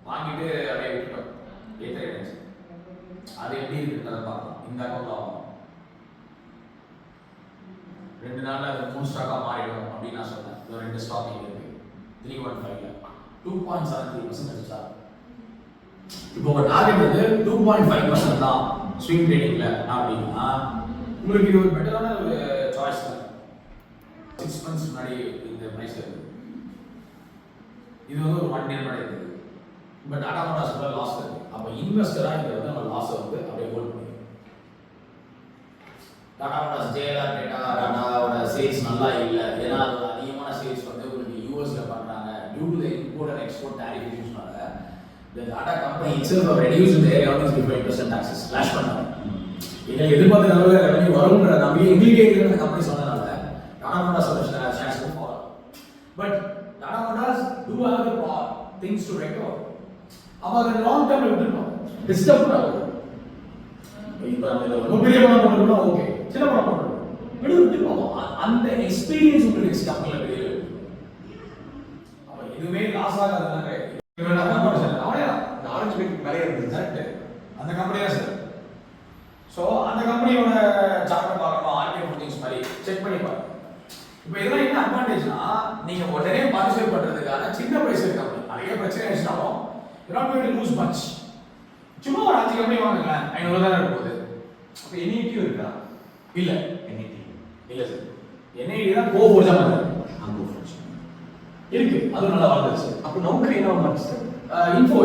வாங்கிட்டு அப்படியே விட்டுட்டோம். ஏற்ற ஆயிடுச்சு. அது எப்படி இருக்குன்றத பார்ப்போம். இந்த அக்கௌண்ட் ஆகும் 2 நாள்ல அது 3 ஸ்டாக்கா மாறிடும் அப்படின்னு நான் சொன்னேன். ஒரு 2 ஸ்டாக் இருக்கு 315ல 2.73% அடிச்சா. இப்போ உங்க டார்கெட் வந்து 2.5% தான் ஸ்விங் ட்ரேடிங்ல அப்படின்னா உங்களுக்கு இது ஒரு பெட்டரான ஒரு சாய்ஸ் தான். 6 months முன்னாடி இந்த பிரைஸ் இருக்கு. இது வந்து ஒரு 1 year முன்னாடி இருக்கு. பட் டாடா மோட்டார்ஸ்ல லாஸ் இருக்கு. அப்ப இன்வெஸ்டரா இங்க வந்து நம்ம லாஸ் வந்து அப்படியே ஹோல்ட் பண்ணி டாடா மோட்டார்ஸ் ஜேஆர் டாடாவோட சேல்ஸ் நல்லா இல்ல. ஏன்னா அது அதிகமான சேல்ஸ் வந்து உங்களுக்கு யூஎஸ்ல பண்றாங்க. Due to the import and export tariff இஷ்யூஸ்னால the Tata company itself have reduced their earnings by 5% taxes slash பண்ணாங்க. இதை எதிர்பார்த்த அளவுல ரெவென்யூ வரும்ன்ற நம்பிக்கை எங்களுக்கு இருக்கிற கம்பெனி சொன்னனால டாடா மோட்டார்ஸ் ஷேர்ஸ் போறாங்க. But Tata Motors do have the things to recover. அவங்க லாங் டர்ம்ல விட்டுறோம். டிஸ்டர்ப் பண்ணாங்க. இப்போ நம்ம ரொம்ப பெரிய பணம் போடுறோம்னா ஓகே. சின்ன பணம் போடுறோம். விட்டு போவோம். அந்த எக்ஸ்பீரியன்ஸ் உங்களுக்கு நெக்ஸ்ட் கம்பெனில பெரிய. அப்ப இதுவே லாஸ் ஆகாதனால இவன் அதான் பண்ணாரு. அந்த ஆரஞ்சு பேக் நிறைய இருக்கு. கரெக்ட். அந்த கம்பெனி தான் சார். சோ அந்த கம்பெனியோட சார்ட் பார்க்கணும். ஆர்கே ஹோல்டிங்ஸ் மாதிரி செக் பண்ணி பாருங்க. இப்போ இதெல்லாம் என்ன அட்வான்டேஜ்னா நீங்க உடனே பார்ட்டிசிபேட் பண்றதுக்கான சின்ன பிரைஸ் இருக்காங்க. நிறைய பிரச்சனை ஆயிடுச்சுனாலும் you're not going to lose much. சும்மா ஒரு 5 கம்பெனி வாங்குங்களேன் 500 தான் இருக்க போகுது. அப்ப NET இருக்கா? இல்ல NET இல்ல சார். NET தான் கோ ஃபோர்ஜா மாதிரி இருக்கு. அது நல்லா வளர்ந்துச்சு. அப்ப நௌக்கரி என்ன பண்ணுச்சு? இன்ஃபோ